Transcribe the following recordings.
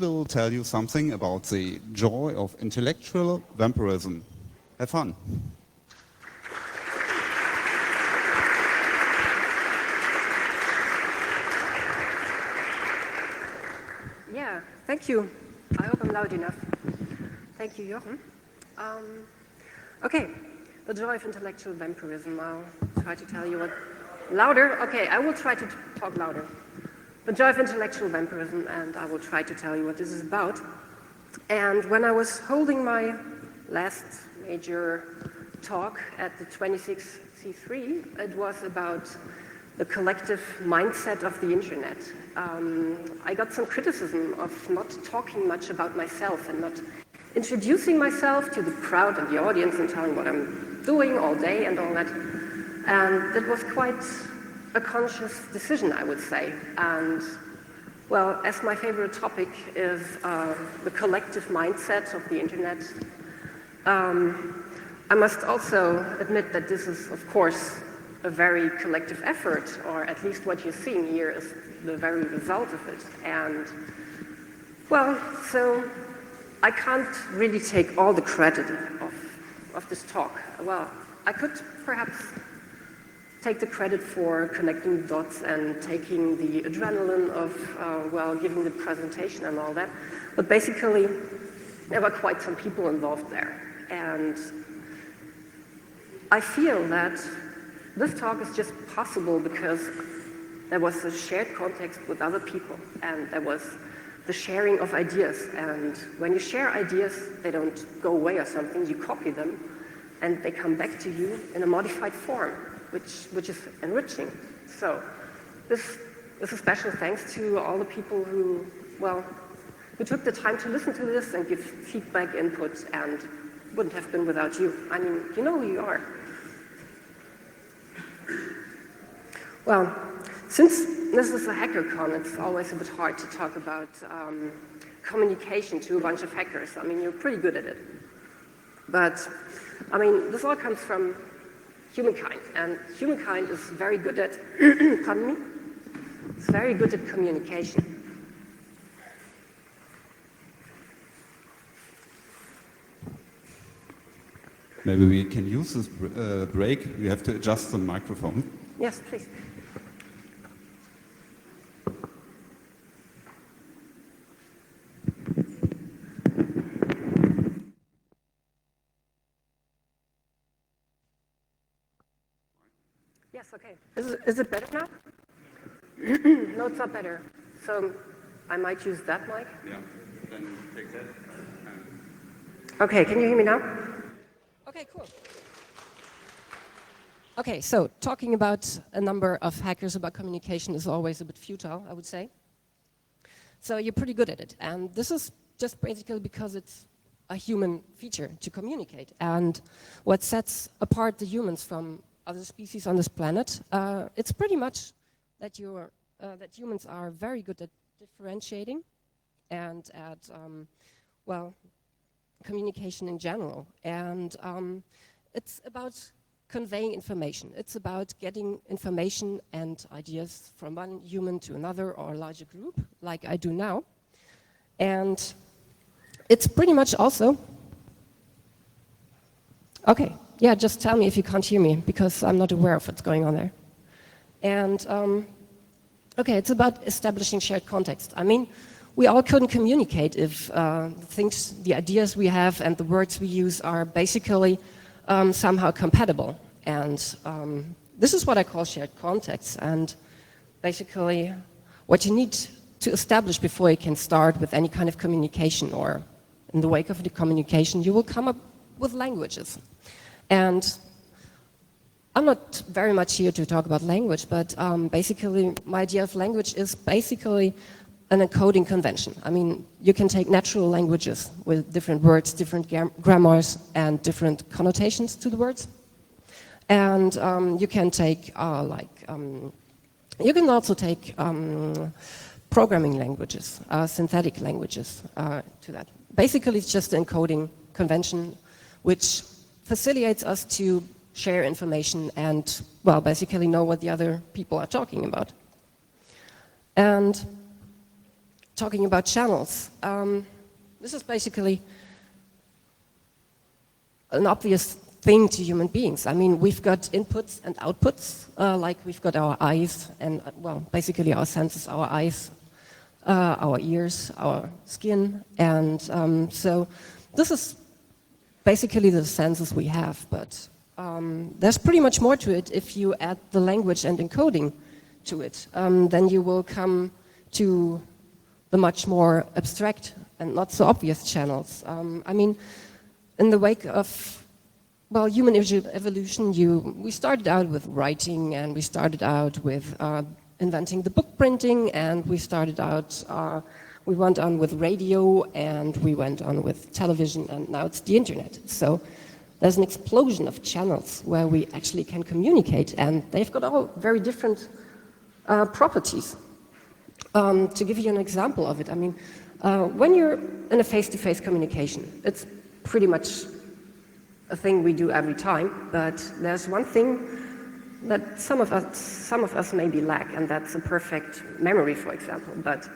We will tell you something about the joy of intellectual vampirism. Have fun. Yeah, thank you. I hope I'm loud enough. Thank you, Jochen. Okay, the joy of intellectual vampirism. I'll try to tell you what... Louder? Okay, I will try to talk louder. The joy of intellectual vampirism, and I will try to tell you what this is about. And when I was holding my last major talk at the 26C3, it was about the collective mindset of the internet. I got some criticism of not talking much about myself and not introducing myself to the crowd and the audience and telling what I'm doing all day and all that. And that was quite a conscious decision, I would say. And well, as my favorite topic is the collective mindset of the internet, I must also admit that this is, of course, a very collective effort, or at least what you're seeing here is the very result of it. And well, so I can't really take all the credit of this talk. Well, I could perhaps take the credit for connecting the dots and taking the adrenaline of, well, giving the presentation and all that. But basically, there were quite some people involved there. And I feel that this talk is just possible because there was a shared context with other people, and there was the sharing of ideas. And when you share ideas, they don't go away or something, you copy them, and they come back to you in a modified form, which is enriching. So this is a special thanks to all the people who, well, who took the time to listen to this and give feedback, input, and wouldn't have been without you. I mean, you know who you are. Well, since this is a HackerCon, it's always a bit hard to talk about communication to a bunch of hackers. I mean, you're pretty good at it. But, I mean, this all comes from humankind, and humankind is very good at, pardon me? It's very good at communication. Maybe we can use this break. We have to adjust the microphone. Yes, please. Yes, okay. Is it better now? No, it's not better. So I might use that mic. Yeah, then take that. Okay, can you hear me now? Okay, cool. Okay, so talking about a number of hackers about communication is always a bit futile, I would say. So you're pretty good at it. And this is just basically because it's a human feature to communicate. And what sets apart the humans from other species on this planet, it's pretty much that that humans are very good at differentiating and at, well, communication in general. And it's about conveying information. It's about getting information and ideas from one human to another or a larger group, like I do now. And it's pretty much also... Okay, yeah, just tell me if you can't hear me, because I'm not aware of what's going on there. And, okay, it's about establishing shared context. I mean, we all couldn't communicate if the ideas we have and the words we use are basically somehow compatible. And this is what I call shared context. And basically, what you need to establish before you can start with any kind of communication, or in the wake of the communication, you will come up with languages. And I'm not very much here to talk about language, but basically, my idea of language is basically an encoding convention. I mean, you can take natural languages with different words, different grammars, and different connotations to the words. And you can take, you can also take programming languages, synthetic languages to that. Basically, it's just an encoding convention which facilitates us to share information and, well, basically know what the other people are talking about. And talking about channels. This is basically an obvious thing to human beings. I mean, we've got inputs and outputs, like we've got our eyes and, well, basically our senses, our eyes, our ears, our skin, and so this is basically the senses we have, but there's pretty much more to it if you add the language and encoding to it. Then you will come to the much more abstract and not so obvious channels. I mean, in the wake of, well, human evolution, we started out with writing, and we started out with inventing the book printing, and we started out, we went on with radio, and we went on with television, and now it's the internet. So there's an explosion of channels where we actually can communicate, and they've got all very different properties. To give you an example of it, I mean, when you're in a face-to-face communication, it's pretty much a thing we do every time, but there's one thing that some of us maybe lack, and that's a perfect memory, for example. But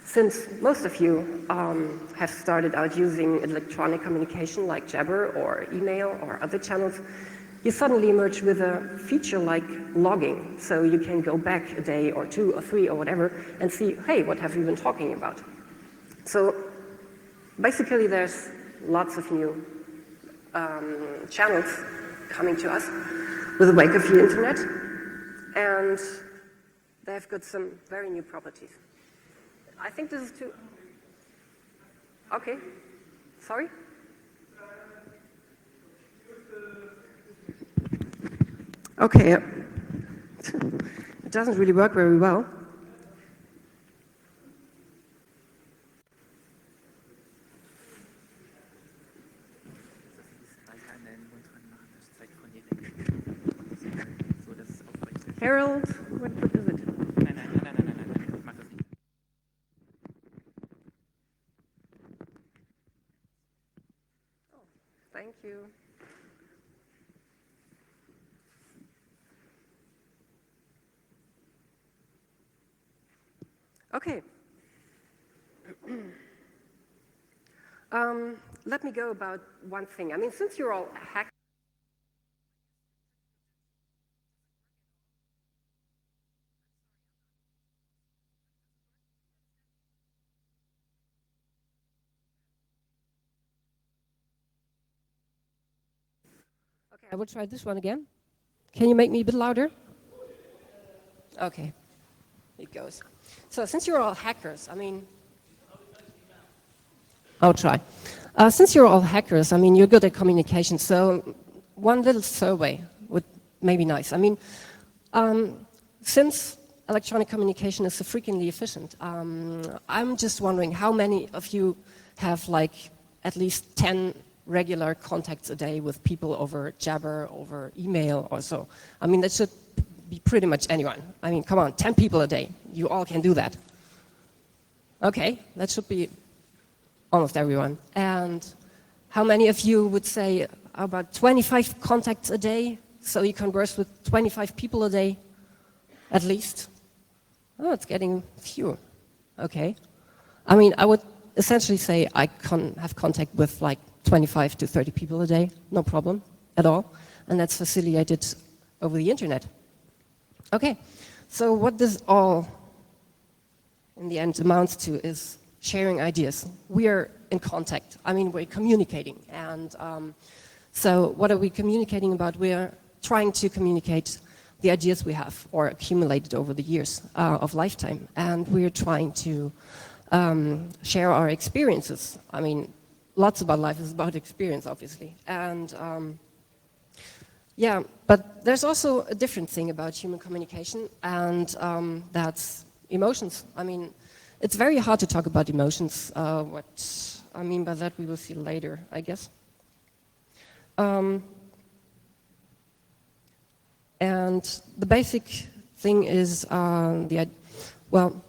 since most of you have started out using electronic communication like Jabber or email or other channels, you suddenly emerge with a feature like logging. So you can go back a day or 2 or 3 or whatever and see, hey, what have you been talking about? So basically there's lots of new channels coming to us with the wake of the internet, and they've got some very new properties. I think this is too... Okay, sorry? Okay, it doesn't really work very well. Harold, what is it? Nein, mach das nicht. Oh, thank you. Okay. Let me go about one thing. I mean, since you're all hackers, Okay, I will try this one again. Can you make me a bit louder? Okay, it goes. So since you're all hackers, I mean, I'll try. Since you're all hackers, I mean, you're good at communication, so one little survey would maybe nice. I mean, since electronic communication is so freakingly efficient, I'm just wondering how many of you have like at least 10 regular contacts a day with people over Jabber, over email or so. I mean, that should be pretty much anyone. I mean, come on, 10 people a day. You all can do that. Okay, that should be almost everyone. And how many of you would say about 25 contacts a day? So you converse with 25 people a day, at least? Oh, it's getting fewer. Okay. I mean, I would essentially say I have contact with like 25 to 30 people a day, no problem at all. And that's facilitated over the internet. Okay, so what this all in the end amounts to is sharing ideas. We are in contact. I mean, we're communicating. And so what are we communicating about? We're trying to communicate the ideas we have or accumulated over the years of lifetime. And we're trying to share our experiences. I mean, lots about life is about experience, obviously. And yeah, but there's also a different thing about human communication, and that's emotions. I mean, it's very hard to talk about emotions. What I mean by that, we will see later, I guess. And the basic thing is, well,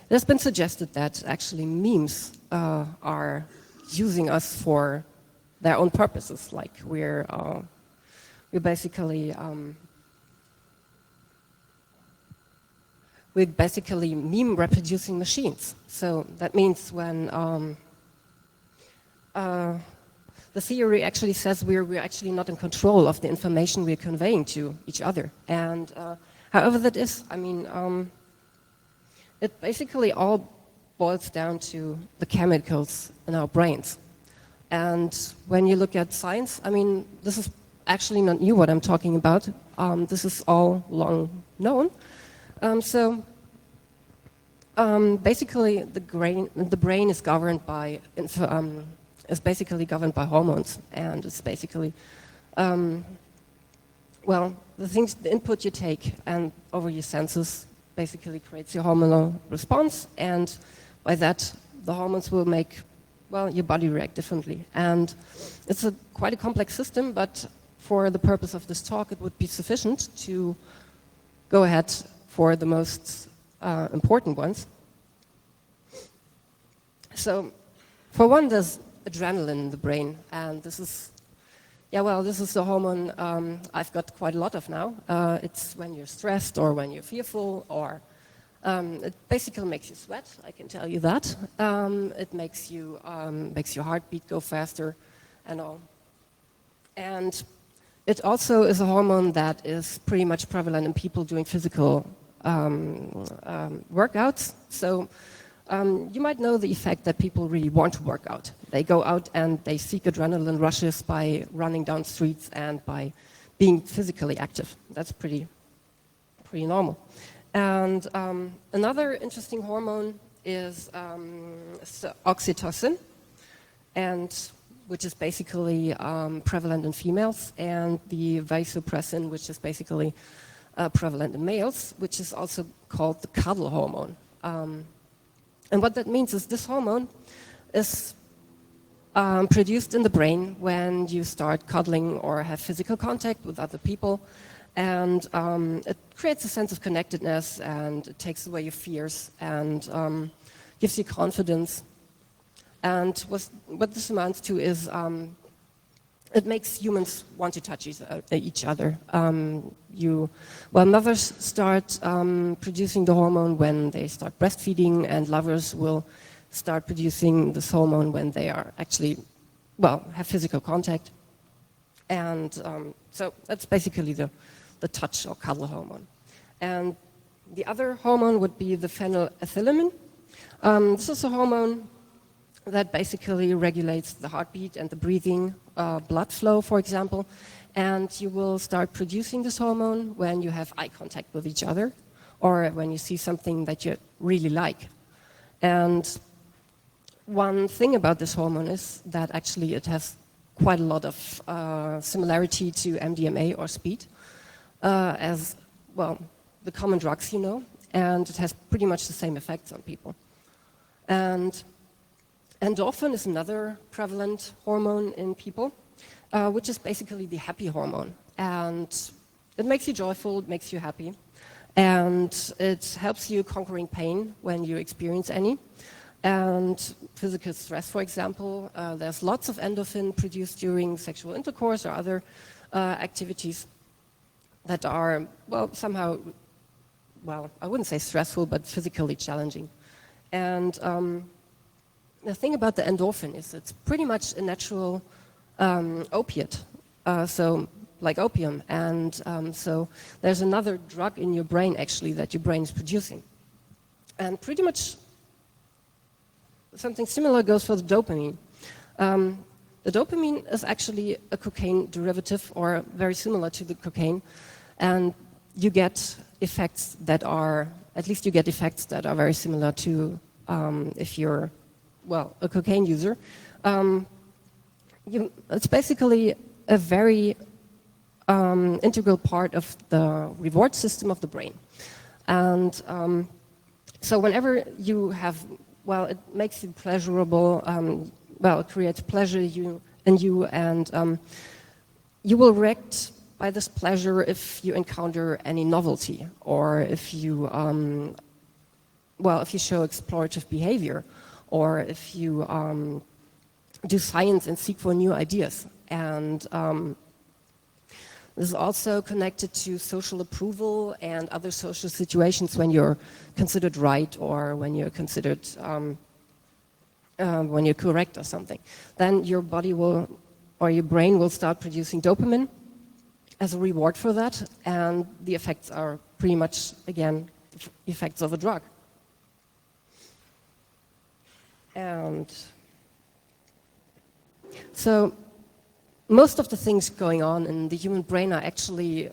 there's been suggested that actually memes are using us for their own purposes, like we're basically we're basically meme reproducing machines. So that means when the theory actually says we're actually not in control of the information we're conveying to each other. And however that is, I mean, it basically all boils down to the chemicals in our brains. And when you look at science, I mean, this is actually not new what I'm talking about. This is all long known. Basically, the brain is governed by hormones, and it's basically, well, the input you take and over your senses basically creates your hormonal response, and by that, the hormones will make, well, your body react differently. And it's quite a complex system, but for the purpose of this talk, it would be sufficient to go ahead for the most important ones. So, for one, there's adrenaline in the brain, and this is, yeah, well, this is the hormone I've got quite a lot of now. It's when you're stressed or when you're fearful, or it basically makes you sweat, I can tell you that. It makes your heartbeat go faster and all. And it also is a hormone that is pretty much prevalent in people doing physical workouts. So you might know the effect that people really want to work out. They go out and they seek adrenaline rushes by running down streets and by being physically active. That's pretty normal. And another interesting hormone is oxytocin, and which is basically prevalent in females, and the vasopressin, which is basically prevalent in males, which is also called the cuddle hormone. And what that means is this hormone is produced in the brain when you start cuddling or have physical contact with other people, and it creates a sense of connectedness, and it takes away your fears and gives you confidence. And what this amounts to is it makes humans want to touch each other. Mothers start producing the hormone when they start breastfeeding, and lovers will start producing this hormone when they are actually, well, have physical contact. And so that's basically the touch or cuddle hormone. And the other hormone would be the phenylethylamine. This is a hormone that basically regulates the heartbeat and the breathing, blood flow, for example. And you will start producing this hormone when you have eye contact with each other, or when you see something that you really like. And one thing about this hormone is that actually it has quite a lot of similarity to MDMA or speed, as, well, the common drugs, you know, and it has pretty much the same effects on people. And endorphin is another prevalent hormone in people, which is basically the happy hormone. And it makes you joyful, it makes you happy, and it helps you conquering pain when you experience any. And physical stress, for example, there's lots of endorphin produced during sexual intercourse or other activities that are, well, somehow, well, I wouldn't say stressful, but physically challenging. And the thing about the endorphin is it's pretty much a natural opiate, so like opium. And so there's another drug in your brain, actually, that your brain is producing. And pretty much something similar goes for the dopamine. The dopamine is actually a cocaine derivative, or very similar to the cocaine, and you get effects that are, at least you get effects that are very similar to if you're, well, a cocaine user. It's basically a very integral part of the reward system of the brain. And so whenever you have, well, it makes you pleasurable, well, it creates pleasure in you, and you will react by this pleasure if you encounter any novelty, or if you, well, if you show explorative behavior, or if you do science and seek for new ideas. And This is also connected to social approval and other social situations when you're considered right or when you're considered, when you're correct or something. Then your body will, or your brain will start producing dopamine as a reward for that, and the effects are pretty much, again, effects of a drug. And so most of the things going on in the human brain are actually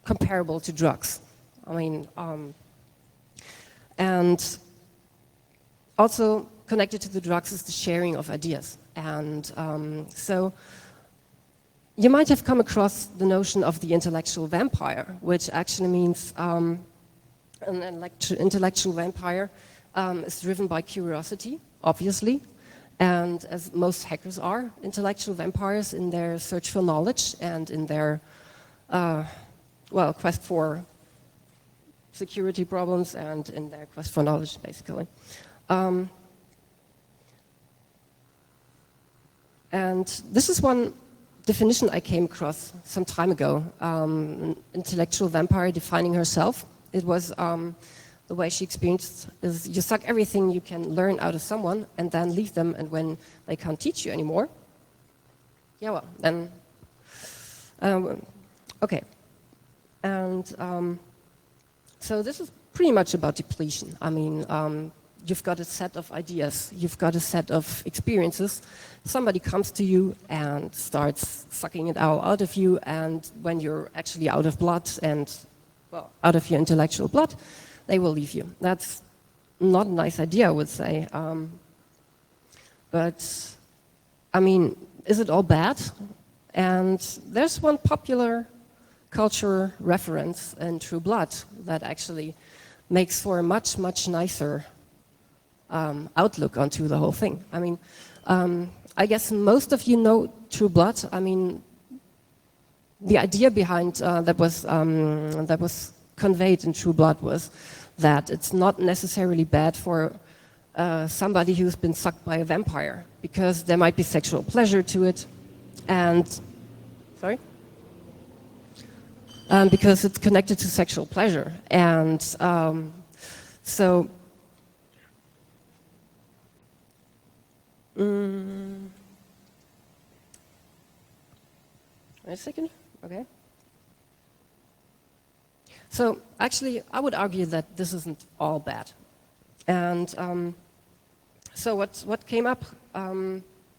comparable to drugs. I mean, and also connected to the drugs is the sharing of ideas. And so you might have come across the notion of the intellectual vampire, which actually means an intellectual vampire is driven by curiosity, obviously. And as most hackers are, intellectual vampires in their search for knowledge and in their, quest for security problems and in their quest for knowledge, basically. And this is one definition I came across some time ago, an intellectual vampire defining herself. It was the way she experienced is you suck everything you can learn out of someone and then leave them, and when they can't teach you anymore, yeah, well, then, okay. And so this is pretty much about depletion. I mean, you've got a set of ideas, you've got a set of experiences, somebody comes to you and starts sucking it all out of you, and when you're actually out of blood and, well, out of your intellectual blood, they will leave you. That's not a nice idea, I would say. But, I mean, is it all bad? And there's one popular culture reference in True Blood that actually makes for a much, much nicer outlook onto the whole thing. I mean, I guess most of you know True Blood. I mean, the idea behind that was conveyed in True Blood was that it's not necessarily bad for somebody who's been sucked by a vampire, because there might be sexual pleasure to it, and because it's connected to sexual pleasure, and so. Wait a second. Okay. So actually, I would argue that this isn't all bad. And so what came up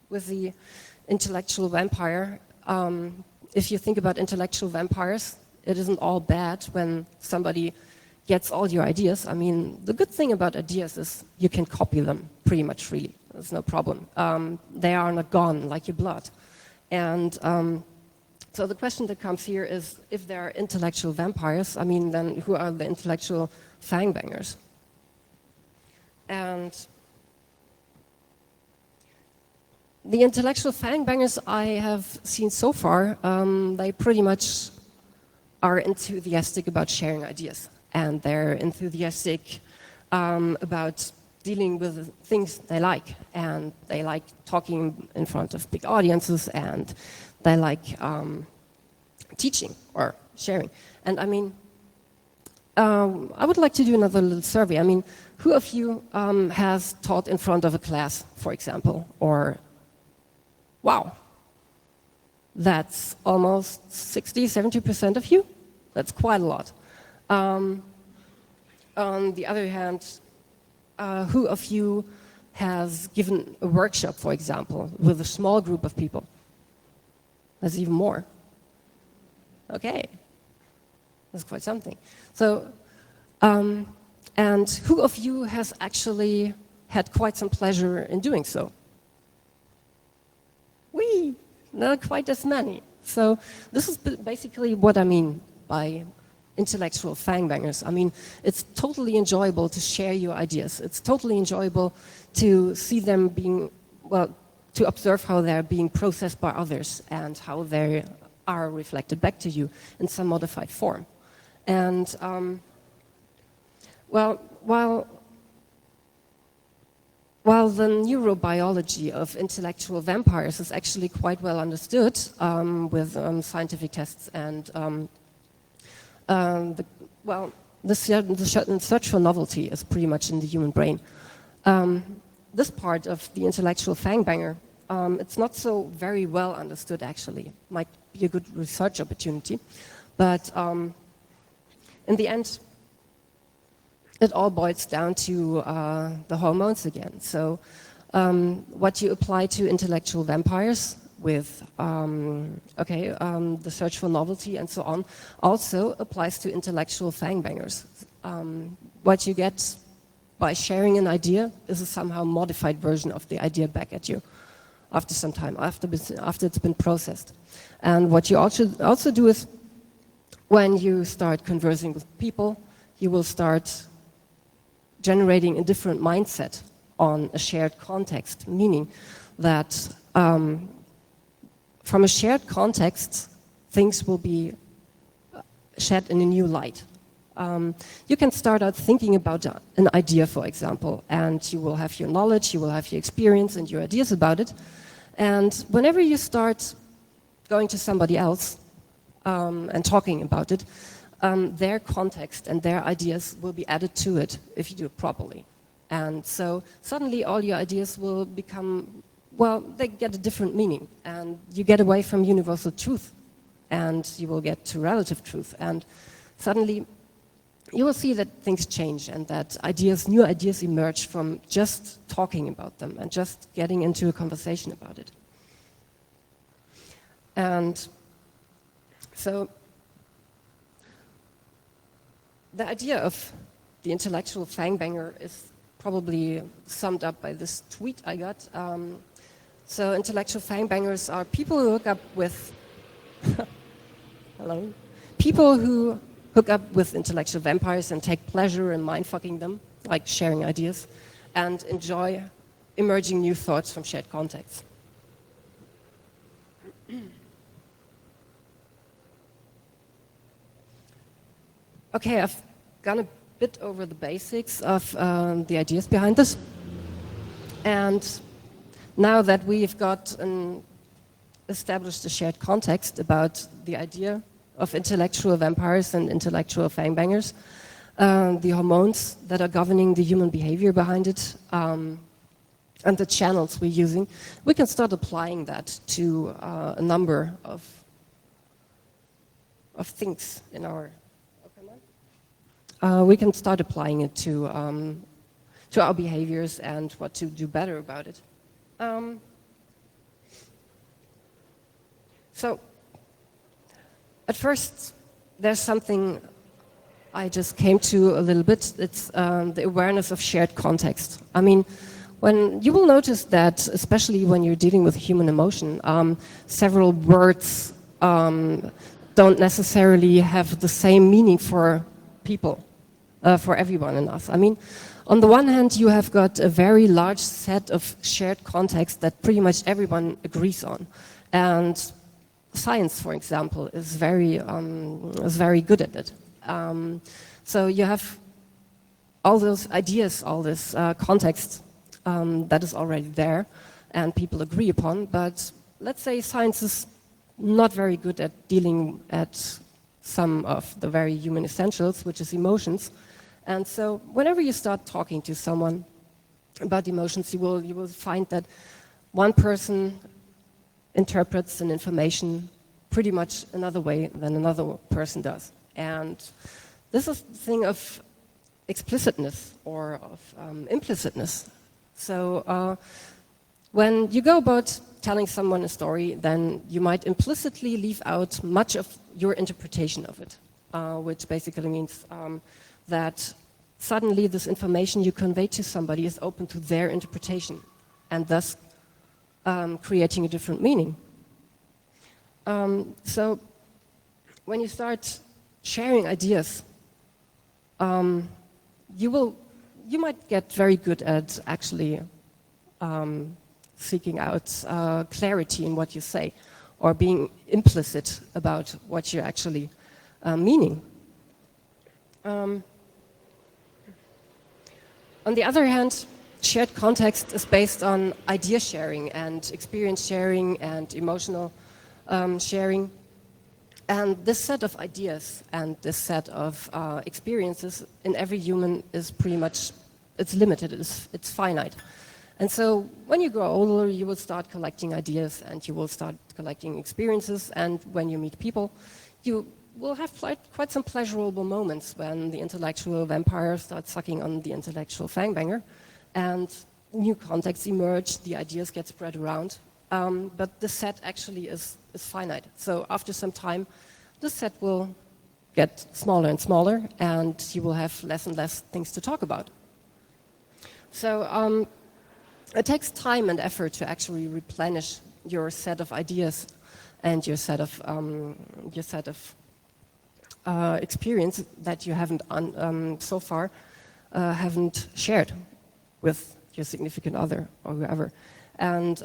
with the intellectual vampire, if you think about intellectual vampires, it isn't all bad when somebody gets all your ideas. I mean, the good thing about ideas is you can copy them pretty much freely. There's no problem. They are not gone like your blood. And so the question that comes here is, if there are intellectual vampires, I mean, then who are the intellectual fangbangers? And the intellectual fangbangers I have seen so far, they pretty much are enthusiastic about sharing ideas. And they're enthusiastic about dealing with things they like. And they like talking in front of big audiences, and they like teaching or sharing. And I mean, I would like to do another little survey. I mean, who of you has taught in front of a class, for example? Or, wow, that's almost 60, 70% of you? That's quite a lot. On the other hand, who of you has given a workshop, for example, with a small group of people? That's even more. Okay, that's quite something. So, and who of you has actually had quite some pleasure in doing so? Not quite as many. So this is basically what I mean by intellectual fangbangers. I mean, it's totally enjoyable to share your ideas. It's totally enjoyable to see them being, well, to observe how they're being processed by others and how they are reflected back to you in some modified form. And, well, while the neurobiology of intellectual vampires is actually quite well understood with scientific tests and the search for novelty is pretty much in the human brain. This part of the intellectual fangbanger, it's not so very well understood actually. Might be a good research opportunity, but in the end, it all boils down to the hormones again. So what you apply to intellectual vampires with the search for novelty and so on also applies to intellectual fangbangers. What you get by sharing an idea is a somehow modified version of the idea back at you after some time, after it's been processed. And what you also do is when you start conversing with people, you will start generating a different mindset on a shared context, meaning that from a shared context, things will be shed in a new light. You can start out thinking about an idea, for example, and you will have your knowledge, you will have your experience and your ideas about it. And whenever you start going to somebody else and talking about it, their context and their ideas will be added to it if you do it properly. And so suddenly all your ideas will become, well, they get a different meaning. And you get away from universal truth and you will get to relative truth. And suddenly you will see that things change and that new ideas emerge from just talking about them and just getting into a conversation about it. And so the idea of the intellectual fangbanger is probably summed up by this tweet I got. So intellectual fangbangers are people who hook up with hello, people who hook up with intellectual vampires and take pleasure in mind-fucking them, like sharing ideas, and enjoy emerging new thoughts from shared contexts. Okay, I've gone a bit over the basics of the ideas behind this. And now that we've got established a shared context about the idea of intellectual vampires and intellectual fangbangers, the hormones that are governing the human behavior behind it, and the channels we're using, we can start applying that to a number of things in our... we can start applying it to our behaviors and what to do better about it. So, at first, there's something I just came to a little bit. It's the awareness of shared context. I mean, when you will notice that, especially when you're dealing with human emotion, several words don't necessarily have the same meaning for people. For everyone in us. I mean, on the one hand, you have got a very large set of shared context that pretty much everyone agrees on. And science, for example, is very good at it. So you have all those ideas, all this context that is already there and people agree upon, but let's say science is not very good at dealing at some of the very human essentials, which is emotions. And so whenever you start talking to someone about emotions, you will find that one person interprets an information pretty much another way than another person does. And this is the thing of explicitness or of implicitness. So when you go about telling someone a story, then you might implicitly leave out much of your interpretation of it, which basically means that suddenly this information you convey to somebody is open to their interpretation and thus creating a different meaning. So when you start sharing ideas, you might get very good at actually seeking out clarity in what you say or being implicit about what you're actually meaning. On the other hand, shared context is based on idea sharing and experience sharing and emotional sharing. And this set of ideas and this set of experiences in every human is pretty much, it's limited, it's finite. And so when you grow older, you will start collecting ideas and you will start collecting experiences, and when you meet people, you will have quite some pleasurable moments when the intellectual vampire starts sucking on the intellectual fangbanger, and new contexts emerge, the ideas get spread around, but the set actually is finite. So after some time, the set will get smaller and smaller, and you will have less and less things to talk about. So it takes time and effort to actually replenish your set of ideas and your set of experience that you haven't so far haven't shared with your significant other or whoever. And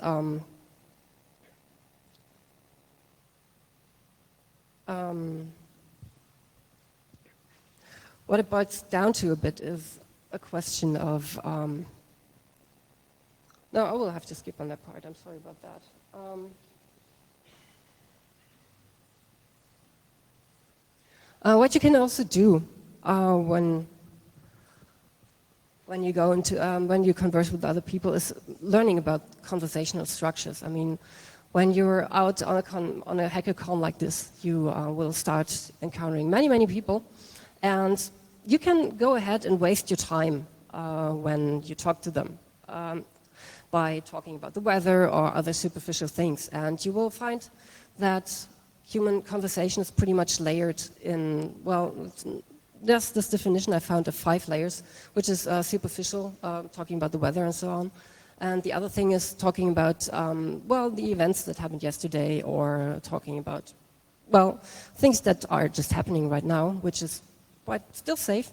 what it boils down to a bit is a question of no, I will have to skip on that part. I'm sorry about that. What you can also do when you go into when you converse with other people is learning about conversational structures. I mean, when you're out on a hackathon like this, you will start encountering many people, and you can go ahead and waste your time when you talk to them by talking about the weather or other superficial things, and you will find that human conversation is pretty much layered in, well, there's this definition I found of 5 layers, which is superficial, talking about the weather and so on. And the other thing is talking about, well, the events that happened yesterday, or talking about, well, things that are just happening right now, which is quite still safe.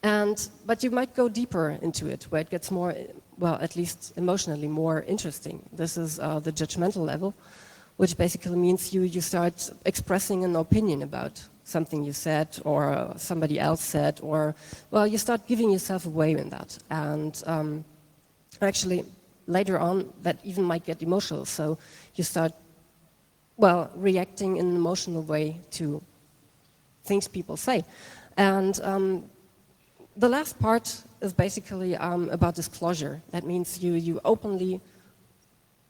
But you might go deeper into it, where it gets more, well, at least emotionally more interesting. This is the judgmental level, which basically means you start expressing an opinion about something you said or somebody else said, or, well, you start giving yourself away in that. And actually, later on, that even might get emotional. So you start, well, reacting in an emotional way to things people say. And the last part is basically about disclosure. That means you openly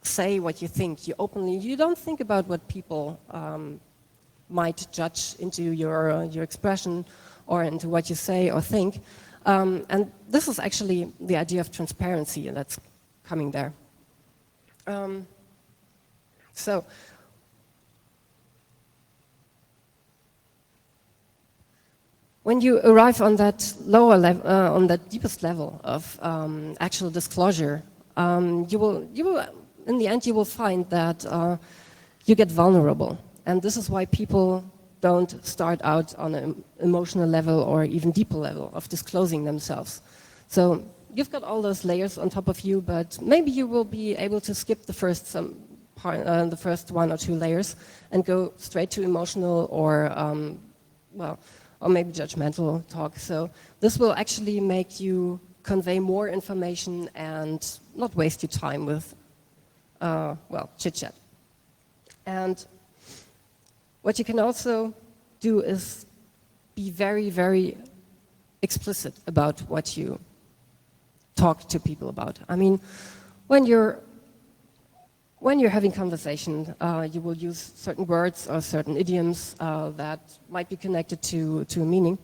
say what you think. You don't think about what people might judge into your expression or into what you say or think. And this is actually the idea of transparency that's coming there. So when you arrive on that lower level, on that deepest level of actual disclosure, you will, in the end, you will find that you get vulnerable. And this is why people don't start out on an emotional level or even deeper level of disclosing themselves. So you've got all those layers on top of you, but maybe you will be able to skip the first 1 or 2 layers and go straight to emotional or, well, or maybe judgmental talk. So this will actually make you convey more information and not waste your time with, well, chit-chat. And what you can also do is be very, very explicit about what you talk to people about. I mean, when you're having conversation, you will use certain words or certain idioms that might be connected to a meaning.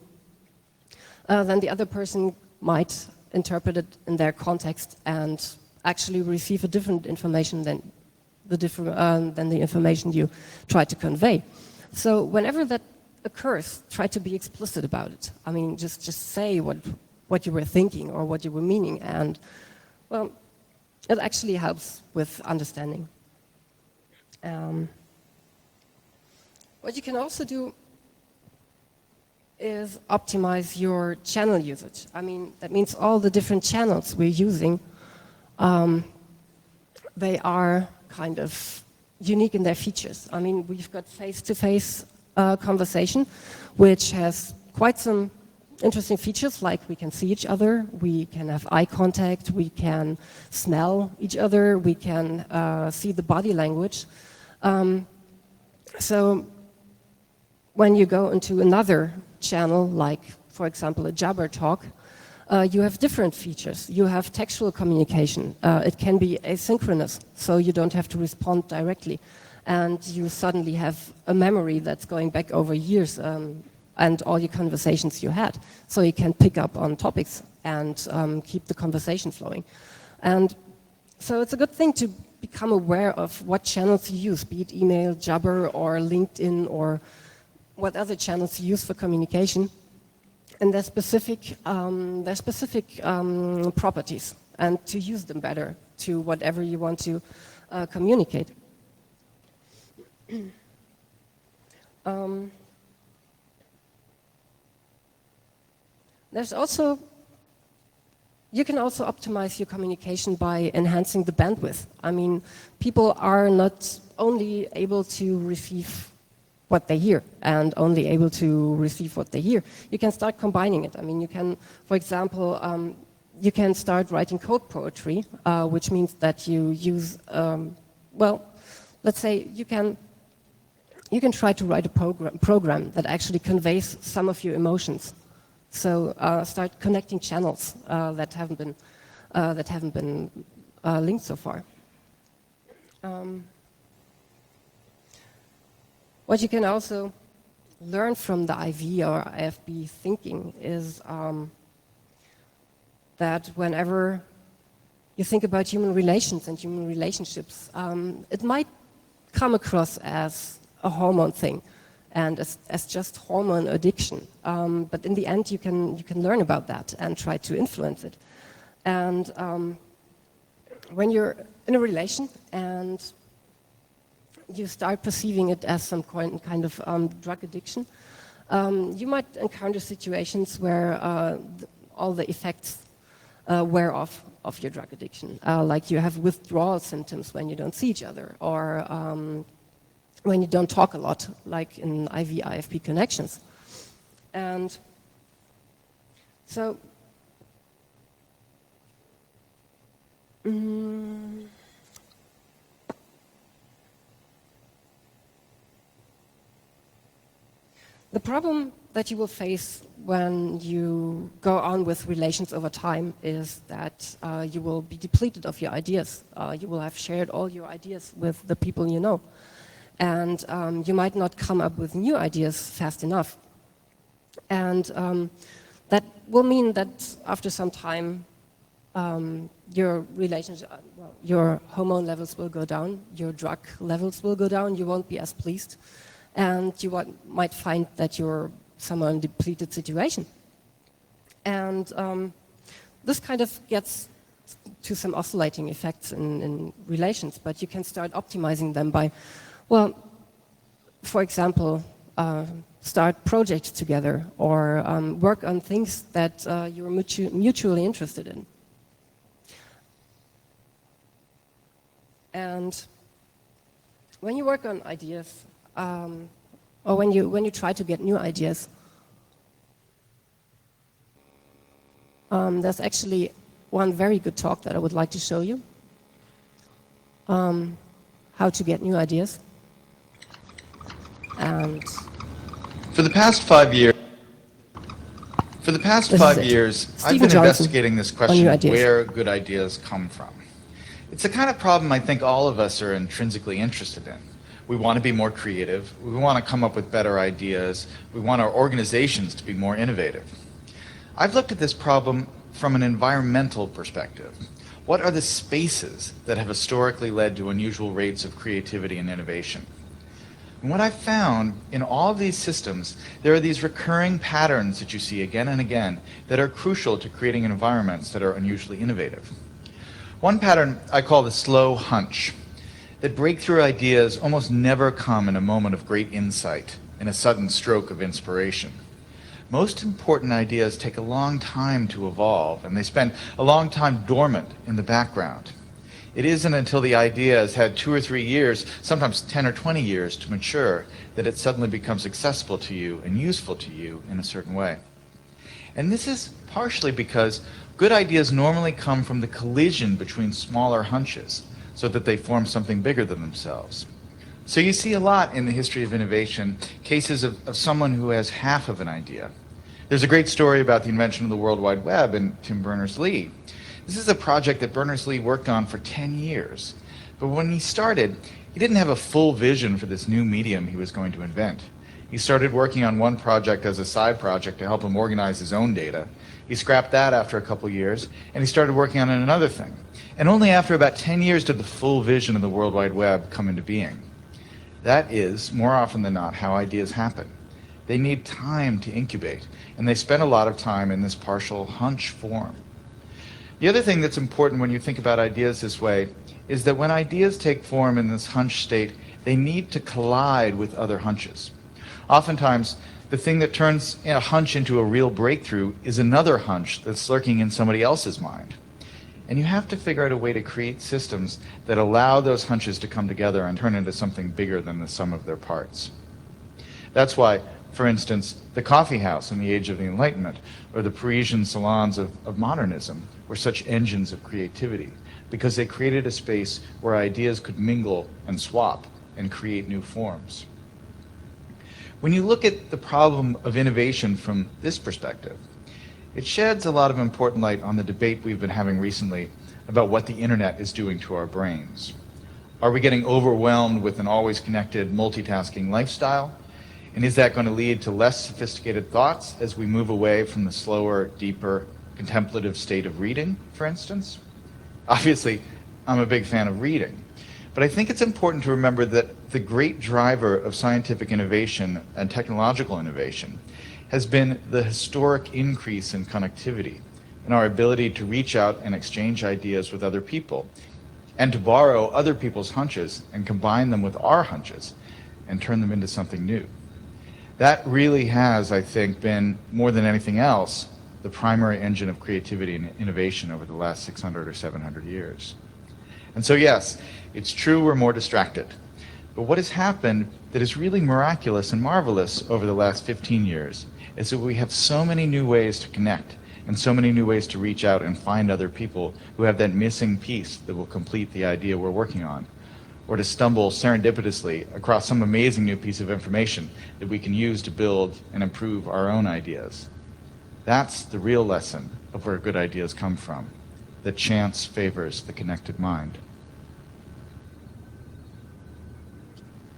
Then the other person might interpret it in their context and actually receive a different information than the information you try to convey. So whenever that occurs, try to be explicit about it. I mean, just say what you were thinking or what you were meaning, and, well, it actually helps with understanding. What you can also do is optimize your channel usage. I mean, that means all the different channels we're using, they are kind of unique in their features. I mean, we've got face-to-face conversation, which has quite some interesting features like we can see each other, we can have eye contact, we can smell each other, we can see the body language. So when you go into another channel, like for example a Jabber talk, you have different features. You have textual communication. It can be asynchronous, so you don't have to respond directly. And you suddenly have a memory that's going back over years and all your conversations you had. So you can pick up on topics and keep the conversation flowing. And so it's a good thing to become aware of what channels you use, be it email, Jabber, or LinkedIn, or what other channels you use for communication. And there's specific properties, and to use them better to whatever you want to communicate. There's also, you can also optimize your communication by enhancing the bandwidth. I mean, people are not only able to receive what they hear and only able to receive what they hear. You can start combining it. I mean, you can, for example, you can start writing code poetry, which means that you use, well, let's say you can try to write a program that actually conveys some of your emotions. So start connecting channels that haven't been linked so far. What you can also learn from the IV or IFB thinking is that whenever you think about human relations and human relationships, it might come across as a hormone thing and as just hormone addiction. But in the end, you can learn about that and try to influence it. And when you're in a relation and you start perceiving it as some kind of drug addiction, you might encounter situations where all the effects wear off of your drug addiction. Like you have withdrawal symptoms when you don't see each other, or when you don't talk a lot, like in IV-IFP connections. And so, the problem that you will face when you go on with relations over time is that you will be depleted of your ideas. You will have shared all your ideas with the people you know. And you might not come up with new ideas fast enough. And that will mean that after some time, your relationship, well, your hormone levels will go down, your drug levels will go down, you won't be as pleased, and you might find that you're somewhere in a depleted situation. And this kind of gets to some oscillating effects in relations, but you can start optimizing them by, well, for example, start projects together or work on things that you're mutually interested in. And when you work on ideas, or when you try to get new ideas, there's actually one very good talk that I would like to show you. How to get new ideas. And for the past 5 years, I've been investigating this question of where good ideas come from. It's the kind of problem I think all of us are intrinsically interested in. We want to be more creative. We want to come up with better ideas. We want our organizations to be more innovative. I've looked at this problem from an environmental perspective. What are the spaces that have historically led to unusual rates of creativity and innovation? And what I've found in all of these systems, there are these recurring patterns that you see again and again that are crucial to creating environments that are unusually innovative. One pattern I call the slow hunch, that breakthrough ideas almost never come in a moment of great insight, in a sudden stroke of inspiration. Most important ideas take a long time to evolve, and they spend a long time dormant in the background. It isn't until the idea has had 2 or 3 years, sometimes 10 or 20 years to mature, that it suddenly becomes accessible to you and useful to you in a certain way. And this is partially because good ideas normally come from the collision between smaller hunches so that they form something bigger than themselves. So you see a lot in the history of innovation, cases of someone who has half of an idea. There's a great story about the invention of the World Wide Web and Tim Berners-Lee. This is a project that Berners-Lee worked on for 10 years. But when he started, he didn't have a full vision for this new medium he was going to invent. He started working on one project as a side project to help him organize his own data. He scrapped that after a couple years, and he started working on another thing. And only after about 10 years did the full vision of the World Wide Web come into being. That is, more often than not, how ideas happen. They need time to incubate, and they spend a lot of time in this partial hunch form. The other thing that's important when you think about ideas this way is that when ideas take form in this hunch state, they need to collide with other hunches. Oftentimes, the thing that turns a hunch into a real breakthrough is another hunch that's lurking in somebody else's mind. And you have to figure out a way to create systems that allow those hunches to come together and turn into something bigger than the sum of their parts. That's why, for instance, the coffee house in the Age of the Enlightenment or the Parisian salons of modernism were such engines of creativity, because they created a space where ideas could mingle and swap and create new forms. When you look at the problem of innovation from this perspective, it sheds a lot of important light on the debate we've been having recently about what the internet is doing to our brains. Are we getting overwhelmed with an always connected, multitasking lifestyle? And is that going to lead to less sophisticated thoughts as we move away from the slower, deeper, contemplative state of reading, for instance? Obviously, I'm a big fan of reading, but I think it's important to remember that the great driver of scientific innovation and technological innovation has been the historic increase in connectivity and our ability to reach out and exchange ideas with other people, and to borrow other people's hunches and combine them with our hunches and turn them into something new. That really has, I think, been, more than anything else, the primary engine of creativity and innovation over the last 600 or 700 years. And so yes, it's true we're more distracted. But what has happened that is really miraculous and marvelous over the last 15 years is that we have so many new ways to connect and so many new ways to reach out and find other people who have that missing piece that will complete the idea we're working on, or to stumble serendipitously across some amazing new piece of information that we can use to build and improve our own ideas. That's the real lesson of where good ideas come from, that chance favors the connected mind.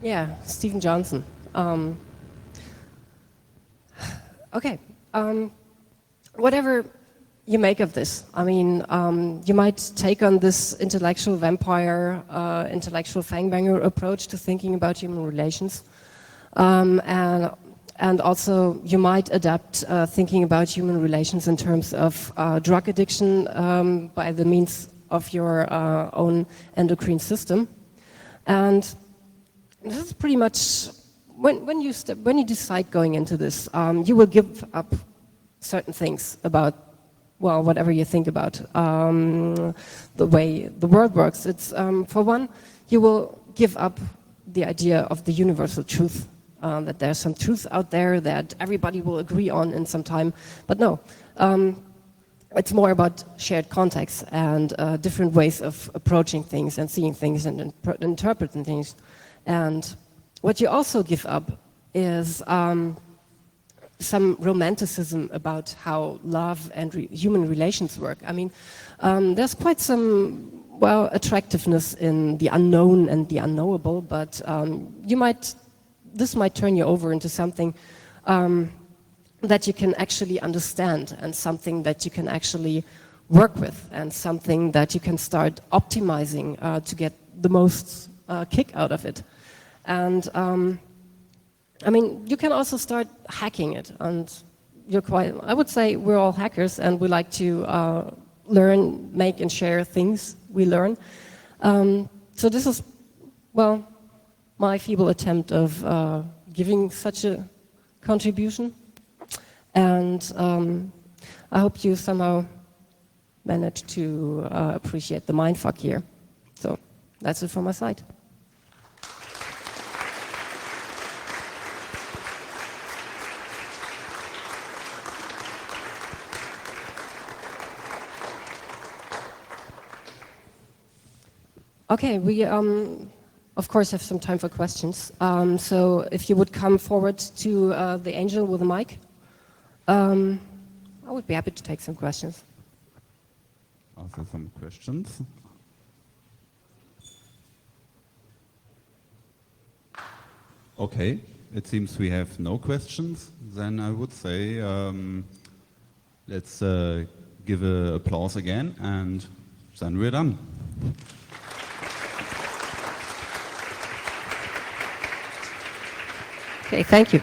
Yeah, Stephen Johnson. Okay, whatever you make of this, I mean, you might take on this intellectual vampire, intellectual fangbanger approach to thinking about human relations, and also you might adapt thinking about human relations in terms of drug addiction by the means of your own endocrine system. And this is pretty much, when you decide going into this, you will give up certain things about, well, whatever you think about the way the world works. It's, for one, you will give up the idea of the universal truth, that there's some truth out there that everybody will agree on in some time. But no, it's more about shared context and different ways of approaching things and seeing things and interpreting things. And what you also give up is some romanticism about how love and human relations work. I mean, there's quite some, well, attractiveness in the unknown and the unknowable, but this might turn you over into something that you can actually understand, and something that you can actually work with, and something that you can start optimizing to get the most kick out of it. And I mean, you can also start hacking it, and I would say we're all hackers, and we like to learn, make, and share things we learn. So this is, well, my feeble attempt of giving such a contribution. And I hope you somehow managed to appreciate the mindfuck here. So that's it from my side. Okay, we of course have some time for questions. So if you would come forward to the angel with the mic, I would be happy to take some questions. Also some questions. Okay, it seems we have no questions. Then I would say let's give an applause again, and then we're done. Okay, thank you.